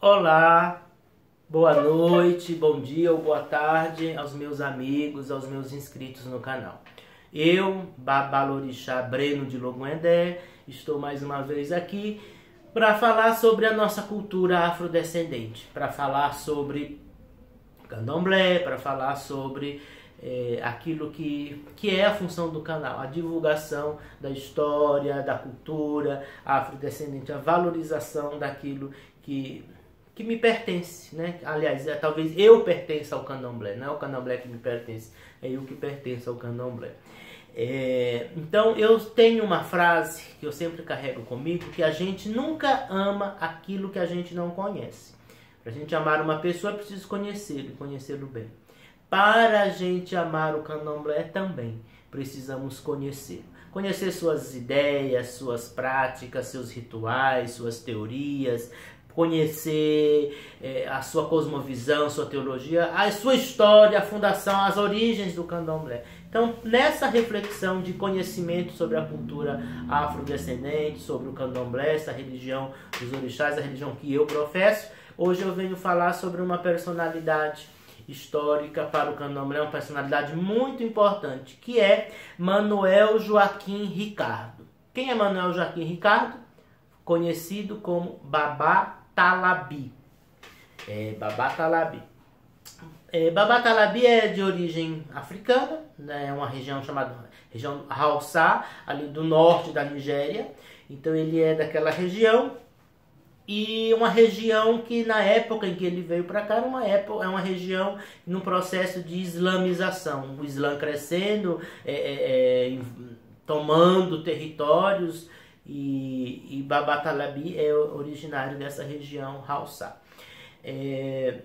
Olá, boa noite, bom dia ou boa tarde aos meus amigos, aos meus inscritos no canal. Eu, Babalorixá Breno de Logoendé, estou mais uma vez aqui para falar sobre a nossa cultura afrodescendente, para falar sobre candomblé, para falar sobre aquilo que é a função do canal, a divulgação da história, da cultura afrodescendente, a valorização daquilo que me pertence, né? Aliás, talvez eu pertença ao candomblé, não é o candomblé que me pertence, é eu que pertenço ao candomblé. Então eu tenho uma frase que eu sempre carrego comigo, que a gente nunca ama aquilo que a gente não conhece. Para a gente amar uma pessoa é preciso conhecê-lo e conhecê-lo bem. Para a gente amar o candomblé também precisamos conhecê-lo. Conhecer suas ideias, suas práticas, seus rituais, suas teorias, conhecer a sua cosmovisão, sua teologia, a sua história, a fundação, as origens do candomblé. Então, nessa reflexão de conhecimento sobre a cultura afrodescendente, sobre o candomblé, essa religião dos orixás, a religião que eu professo, hoje eu venho falar sobre uma personalidade histórica para o candomblé, uma personalidade muito importante, que é Manuel Joaquim Ricardo. Quem é Manuel Joaquim Ricardo? Conhecido como Baba Talabi. Baba Talabi. Baba Talabi é de origem africana, né? É uma região chamada região Hausa, ali do norte da Nigéria. Então ele é daquela região, e uma região que na época em que ele veio para cá é uma região no processo de islamização, o Islã crescendo, tomando territórios, e Baba Talabi é originário dessa região Hausa. Ele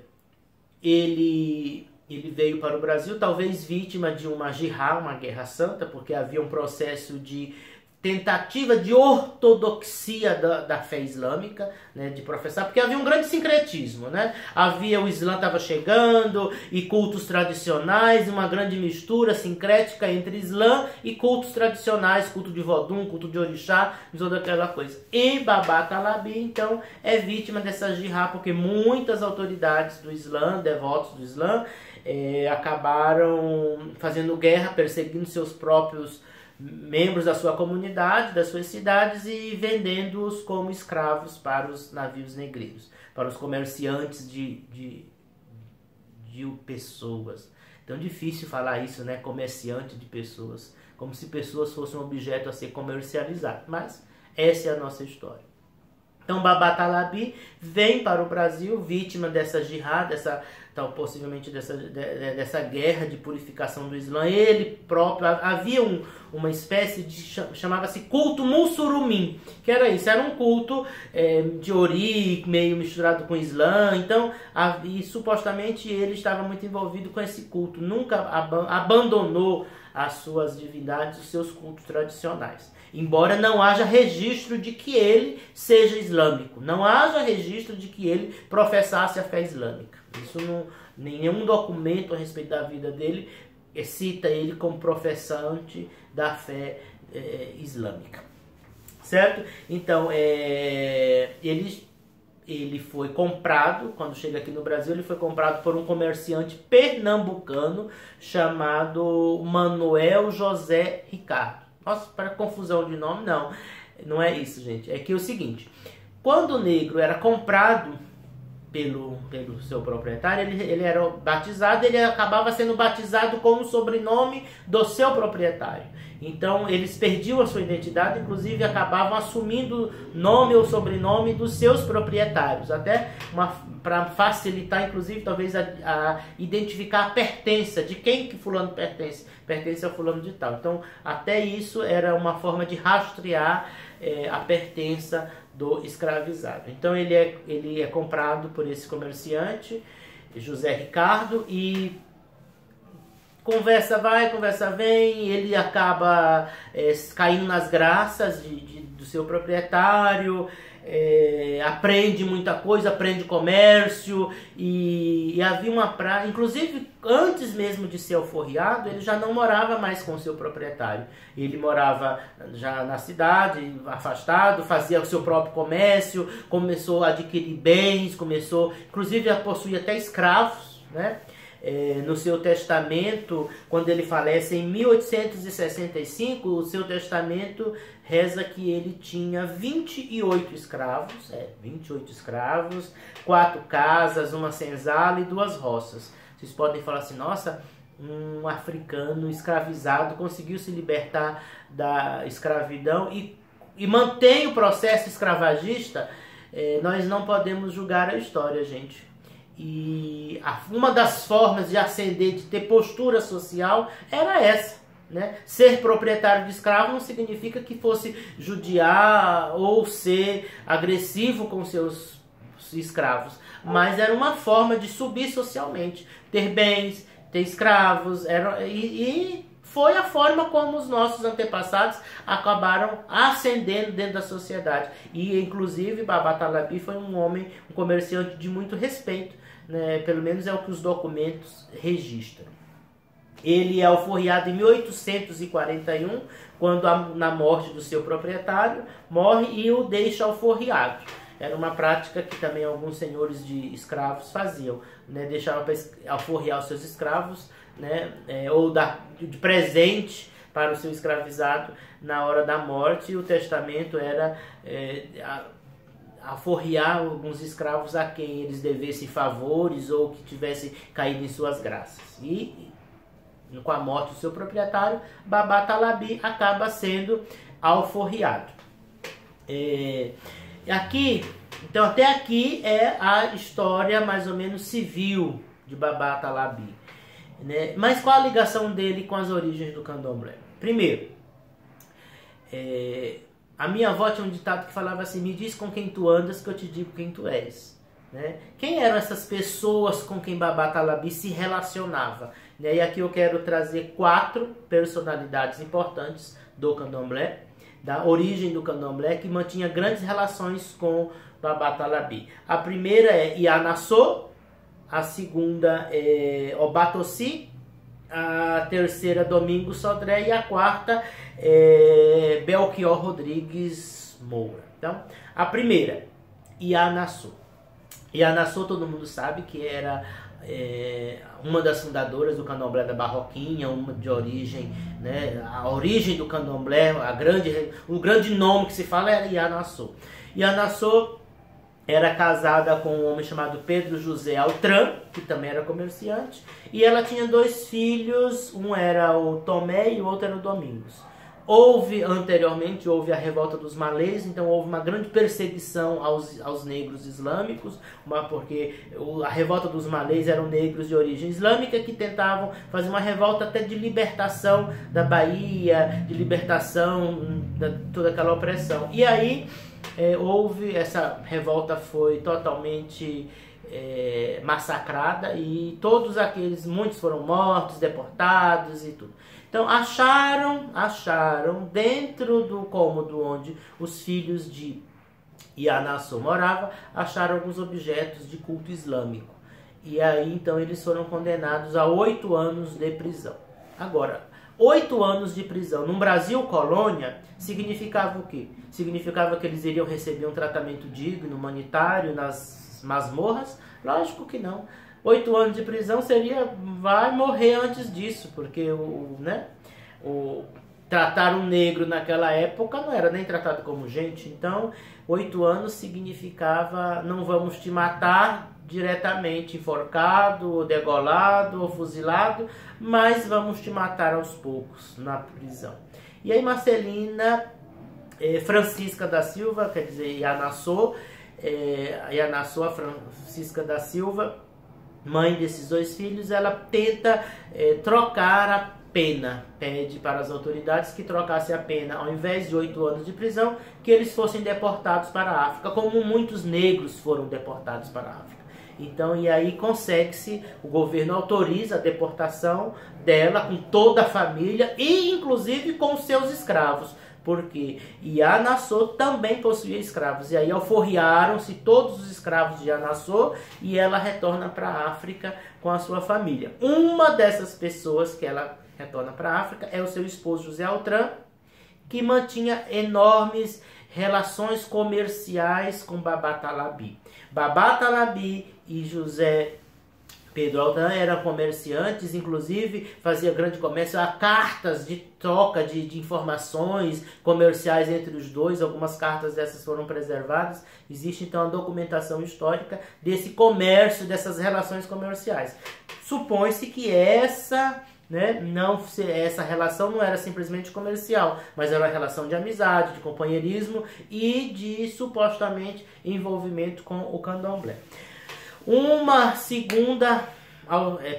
veio para o Brasil, talvez vítima de uma jihad, uma guerra santa, porque havia um processo de tentativa de ortodoxia da fé islâmica, né, de professar, porque havia um grande sincretismo, né? O Islã estava chegando, e cultos tradicionais, uma grande mistura sincrética entre Islã e cultos tradicionais, culto de Vodum, culto de Orixá, toda aquela coisa. E Baba Talabi, então, é vítima dessa jihad, porque muitas autoridades do Islã, devotos do Islã, acabaram fazendo guerra, perseguindo seus próprios membros da sua comunidade, das suas cidades, e vendendo-os como escravos para os navios negreiros, para os comerciantes de pessoas. Tão difícil falar isso, né? Comerciante de pessoas, como se pessoas fossem um objeto a ser comercializado, mas essa é a nossa história. Então Baba Talabi vem para o Brasil vítima dessa jihad, possivelmente dessa guerra de purificação do Islã. Ele próprio, havia uma espécie de, chamava-se culto Mussurumim, que era isso, era um culto de Ori, meio misturado com Islã. Então, e supostamente ele estava muito envolvido com esse culto, nunca abandonou as suas divindades, os seus cultos tradicionais. Embora não haja registro de que ele seja islâmico, não haja registro de que ele professasse a fé islâmica. Isso nenhum documento a respeito da vida dele cita ele como professante da fé islâmica. Certo? Então, ele foi comprado, quando chega aqui no Brasil, ele foi comprado por um comerciante pernambucano chamado Manuel José Ricardo. Nossa, para confusão de nome, não é isso, gente. É que é o seguinte, quando o negro era comprado pelo seu proprietário, ele era batizado, ele acabava sendo batizado com o sobrenome do seu proprietário. Então eles perdiam a sua identidade, inclusive acabavam assumindo nome ou sobrenome dos seus proprietários, até para facilitar, inclusive, talvez a identificar a pertença, de quem que fulano pertence a fulano de tal. Então até isso era uma forma de rastrear a pertença do escravizado. Então ele é comprado por esse comerciante, José Ricardo, e conversa vai, conversa vem, ele acaba caindo nas graças do seu proprietário, aprende muita coisa, aprende comércio, e havia uma praia, inclusive antes mesmo de ser alforriado, ele já não morava mais com o seu proprietário, ele morava já na cidade, afastado, fazia o seu próprio comércio, começou a adquirir bens, começou inclusive a possuir até escravos, né? No seu testamento, quando ele falece em 1865, o seu testamento reza que ele tinha 28 escravos, 28 escravos, 4 casas, uma senzala e 2 roças. Vocês podem falar assim, nossa, um africano escravizado conseguiu se libertar da escravidão e mantém o processo escravagista. Nós não podemos julgar a história, gente. E uma das formas de ascender, de ter postura social, era essa, né? Ser proprietário de escravo não significa que fosse judiar ou ser agressivo com seus escravos, mas era uma forma de subir socialmente, ter bens, ter escravos, e foi a forma como os nossos antepassados acabaram ascendendo dentro da sociedade. E inclusive Baba Talabi foi um homem, um comerciante de muito respeito, né? Pelo menos é o que os documentos registram. Ele é alforriado em 1841, quando na morte do seu proprietário, morre e o deixa alforriado. Era uma prática que também alguns senhores de escravos faziam, né? Deixavam para alforriar os seus escravos, né? Ou dar de presente para o seu escravizado na hora da morte. E o testamento era alforriar alguns escravos a quem eles devessem favores ou que tivessem caído em suas graças. E com a morte do seu proprietário, Baba Talabi acaba sendo alforriado. Então até aqui é a história mais ou menos civil de Baba Talabi, né? Mas qual a ligação dele com as origens do candomblé? Primeiro, a minha avó tinha um ditado que falava assim, me diz com quem tu andas que eu te digo quem tu és, né? Quem eram essas pessoas com quem Baba Talabi se relacionava? E aqui eu quero trazer 4 personalidades importantes do candomblé, da origem do candomblé, que mantinha grandes relações com Baba Talabi. A primeira é Ianassô, a segunda é Obatossi, a terceira Domingos Sodré e a quarta é Belchior Rodrigues Moura. Então, a primeira, Ianassô. Ianassô todo mundo sabe que era uma das fundadoras do candomblé da Barroquinha, uma de origem, né, a origem do candomblé, o grande nome que se fala era Ianassô. Ianassô era casada com um homem chamado Pedro José Altran, que também era comerciante, e ela tinha 2 filhos, um era o Tomé e o outro era o Domingos. Anteriormente houve a revolta dos malês, então houve uma grande perseguição aos negros islâmicos, porque a revolta dos malês eram negros de origem islâmica que tentavam fazer uma revolta até de libertação da Bahia, de libertação de toda aquela opressão. E aí essa revolta foi totalmente massacrada e muitos foram mortos, deportados e tudo. Então acharam dentro do cômodo onde os filhos de Ianassô moravam, acharam alguns objetos de culto islâmico. E aí então eles foram condenados a 8 anos de prisão. Agora, 8 anos de prisão no Brasil colônia significava o quê? Significava que eles iriam receber um tratamento digno, humanitário nas masmorras? Lógico que não. 8 anos de prisão vai morrer antes disso, porque tratar um negro naquela época não era nem tratado como gente. Então 8 anos significava não vamos te matar diretamente enforcado, ou degolado, ou fuzilado, mas vamos te matar aos poucos na prisão. E aí Marcelina Francisca da Silva, quer dizer, Ianassô, a Francisca da Silva, mãe desses 2 filhos, ela tenta trocar a pena, pede para as autoridades que trocasse a pena, ao invés de 8 anos de prisão, que eles fossem deportados para a África, como muitos negros foram deportados para a África. Então, e aí consegue-se, o governo autoriza a deportação dela com toda a família e inclusive com seus escravos, porque Ianassô também possuía escravos. E aí alforriaram-se todos os escravos de Ianassô e ela retorna para a África com a sua família. Uma dessas pessoas que ela retorna para a África é o seu esposo José Altran, que mantinha enormes relações comerciais com Babatalabi. Babatalabi e José Pedro Altran eram comerciantes, inclusive fazia grande comércio, há cartas de troca de informações comerciais entre os dois, algumas cartas dessas foram preservadas. Existe então a documentação histórica desse comércio, dessas relações comerciais. Supõe-se que essa relação não era simplesmente comercial, mas era uma relação de amizade, de companheirismo e de supostamente envolvimento com o candomblé. Uma segunda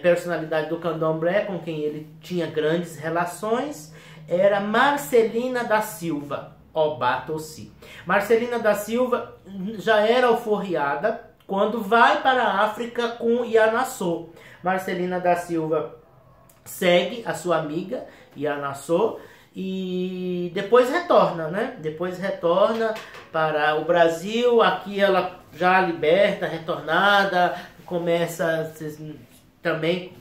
personalidade do candomblé com quem ele tinha grandes relações era Marcelina da Silva Obatossi. Marcelina da Silva já era alforriada quando vai para a África com Ianassô. Marcelina da Silva segue a sua amiga Ianassô e depois retorna, Depois retorna para o Brasil. Aqui ela já liberta, retornada, começa também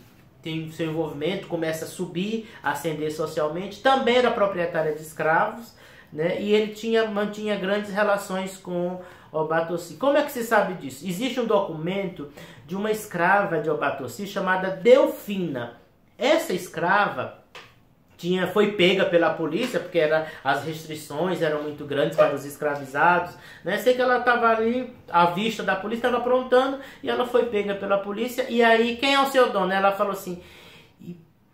tem seu envolvimento, começa a subir, a ascender socialmente. Também era proprietária de escravos, E ele mantinha grandes relações com Obatossi. Como é que se sabe disso? Existe um documento de uma escrava de Obatossi chamada Delfina. Essa escrava foi pega pela polícia, porque as restrições eram muito grandes para os escravizados, Sei que ela estava ali, à vista da polícia, estava aprontando, e ela foi pega pela polícia, e aí, quem é o seu dono? Ela falou assim,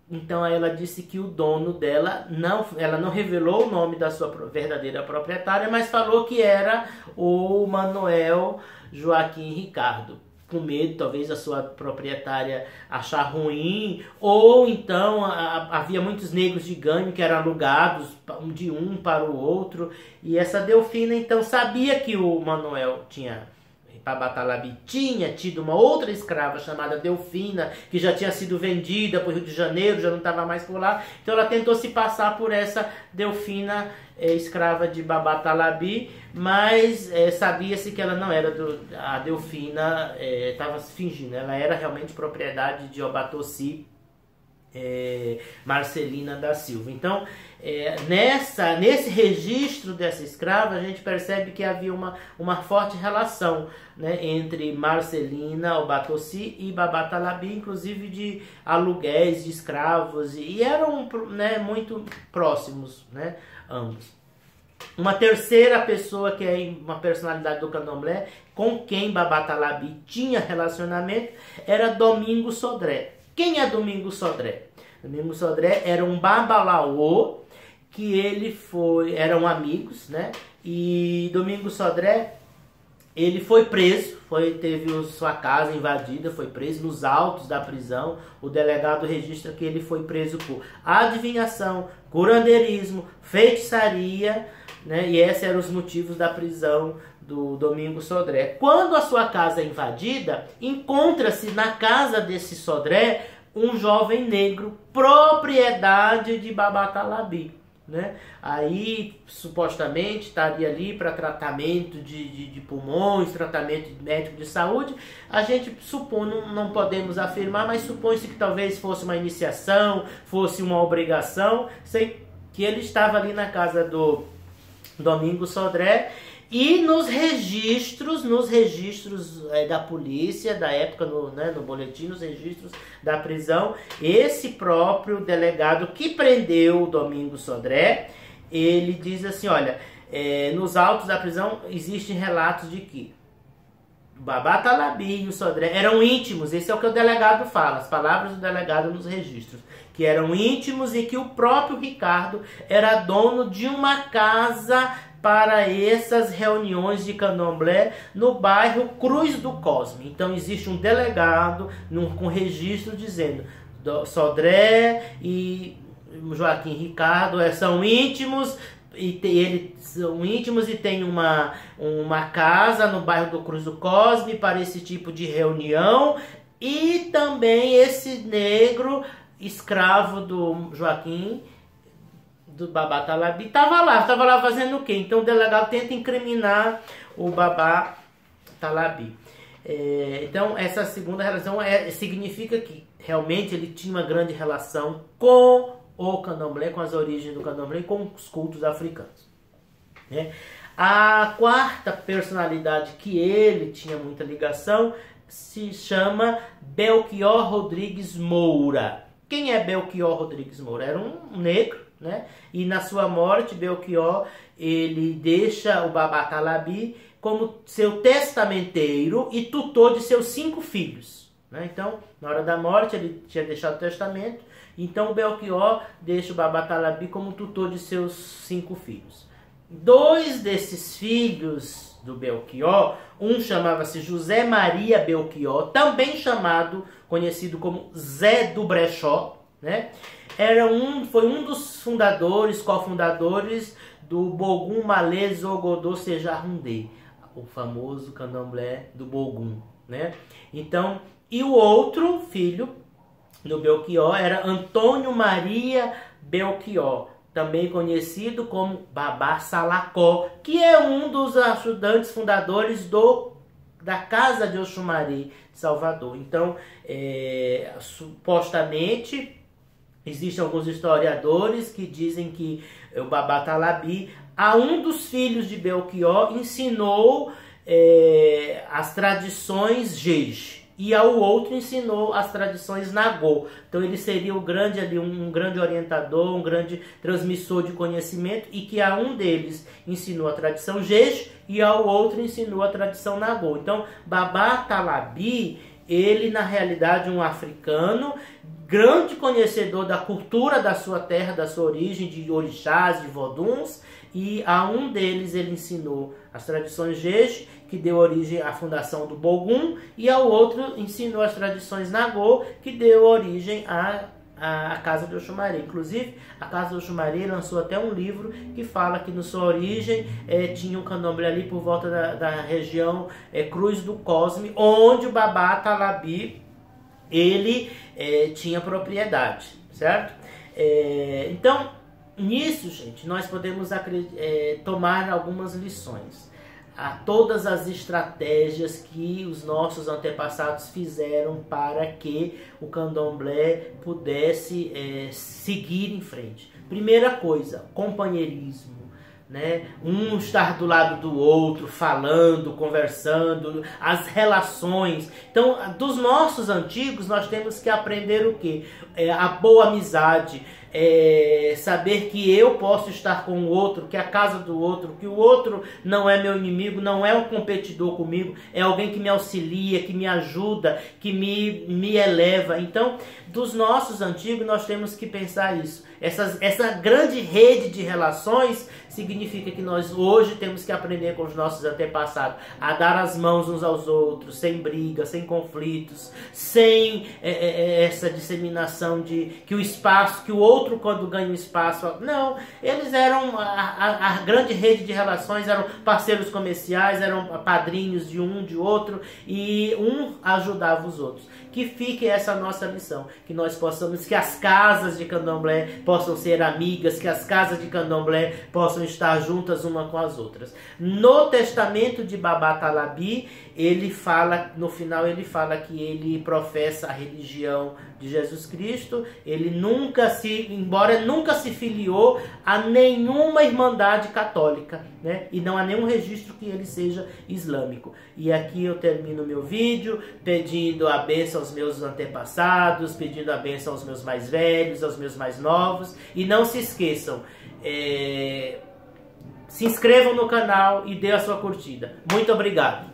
então aí ela disse que o dono dela, ela não revelou o nome da sua verdadeira proprietária, mas falou que era o Manuel Joaquim Ricardo. Com medo, talvez, a sua proprietária achar ruim, ou então havia muitos negros de ganho que eram alugados de um para o outro, e essa Delfina então sabia que o Manuel Babatalabi tinha tido uma outra escrava chamada Delfina, que já tinha sido vendida para o Rio de Janeiro, já não estava mais por lá, então ela tentou se passar por essa Delfina, escrava de Babatalabi, mas sabia-se que ela não era a Delfina, estava fingindo, ela era realmente propriedade de Obatossi, Marcelina da Silva. Então, nesse registro dessa escrava, a gente percebe que havia uma forte relação, entre Marcelina Obatossi e Babatalabi, inclusive de aluguéis de escravos, e eram muito próximos, ambos. Uma terceira pessoa que é uma personalidade do candomblé, com quem Babatalabi tinha relacionamento, era Domingo Sodré. Quem é Domingo Sodré? Domingo Sodré era um babalaô que eram amigos, E Domingo Sodré, ele foi preso, teve sua casa invadida, foi preso nos autos da prisão. O delegado registra que ele foi preso por adivinhação, curandeirismo, feitiçaria, E esses eram os motivos da prisão do Domingo Sodré. Quando a sua casa é invadida, encontra-se na casa desse Sodré um jovem negro, propriedade de Babatalabi, Aí, supostamente, estaria ali para tratamento de pulmões, tratamento médico de saúde. A gente supõe, não podemos afirmar, mas supõe-se que talvez fosse uma iniciação, fosse uma obrigação. Sei que ele estava ali na casa do Domingo Sodré. E nos registros da polícia, da época, no boletim, nos registros da prisão, esse próprio delegado que prendeu o Domingo Sodré, ele diz assim, olha, nos autos da prisão existem relatos de que Babatalabi e o Sodré eram íntimos. Esse é o que o delegado fala, as palavras do delegado nos registros, que eram íntimos e que o próprio Ricardo era dono de uma casa para essas reuniões de candomblé no bairro Cruz do Cosme. Então existe um delegado com registro dizendo Sodré e Joaquim Ricardo são íntimos, eles são íntimos e tem uma casa no bairro do Cruz do Cosme para esse tipo de reunião. E também esse negro escravo do Joaquim do Baba Talabi estava lá fazendo o quê? Então o delegado tenta incriminar o Baba Talabi. Então essa segunda relação significa que realmente ele tinha uma grande relação com o candomblé, com as origens do candomblé e com os cultos africanos. A quarta personalidade que ele tinha muita ligação se chama Belchior Rodrigues Moura. Quem é Belchior Rodrigues Moura? Era um negro, né? E na sua morte, Belchior, ele deixa o Baba Talabi como seu testamenteiro e tutor de seus 5 filhos. Né? Então, na hora da morte, ele tinha deixado o testamento. Então, o Belchior deixa o Baba Talabi como tutor de seus 5 filhos. 2 desses filhos do Belchior, um chamava-se José Maria Belchior, também conhecido como Zé do Brechó, né? Foi um dos cofundadores do Bogum Malê Zogodô Sejarrundê, o famoso candomblé do Bogum, né? Então, e o outro filho do Belchior era Antônio Maria Belchior, também conhecido como Babá Salacó, que é um dos ajudantes fundadores da Casa de Oxumaré, Salvador. Então, supostamente, existem alguns historiadores que dizem que o Baba Talabi, a um dos filhos de Belchior, ensinou as tradições Jeje, e ao outro ensinou as tradições Nagô. Então ele seria um grande orientador, um grande transmissor de conhecimento, e que a um deles ensinou a tradição Jeje e ao outro ensinou a tradição Nagô. Então Baba Talabi, ele na realidade um africano, grande conhecedor da cultura da sua terra, da sua origem, de orixás, de voduns, e a um deles ele ensinou as tradições Jeje, que deu origem à fundação do Bogum, e ao outro ensinou as tradições Nagô, que deu origem à Casa de Oxumaré. Inclusive, a Casa de Oxumaré lançou até um livro que fala que na sua origem tinha um candomblé ali por volta da região Cruz do Cosme, onde o Baba Talabi ele tinha propriedade, certo? Então, nisso, gente, nós podemos tomar algumas lições. A todas as estratégias que os nossos antepassados fizeram para que o candomblé pudesse seguir em frente. Primeira coisa, companheirismo. Né? Um estar do lado do outro, falando, conversando, as relações. Então, dos nossos antigos, nós temos que aprender o quê? A boa amizade, saber que eu posso estar com o outro, que a casa do outro, que o outro não é meu inimigo, não é um competidor comigo, é alguém que me auxilia, que me ajuda, que me eleva. Então, dos nossos antigos, nós temos que pensar isso. Essa grande rede de relações significa que nós hoje temos que aprender com os nossos antepassados a dar as mãos uns aos outros, sem brigas, sem conflitos, sem essa disseminação de que o espaço, que o outro quando ganha um espaço... Não, eles eram a grande rede de relações, eram parceiros comerciais, eram padrinhos de um, de outro, e um ajudava os outros. Que fique essa nossa missão, que nós possamos, que as casas de candomblé possam ser amigas, que as casas de candomblé possam estar juntas uma com as outras. No testamento de Baba Talabi, ele fala, no final ele fala que ele professa a religião de Jesus Cristo, embora nunca se filiou a nenhuma irmandade católica, né? E não há nenhum registro que ele seja islâmico. E aqui eu termino meu vídeo pedindo a bênção aos meus antepassados, pedindo a bênção aos meus mais velhos, aos meus mais novos, e não se esqueçam, se inscrevam no canal e dê a sua curtida. Muito obrigado!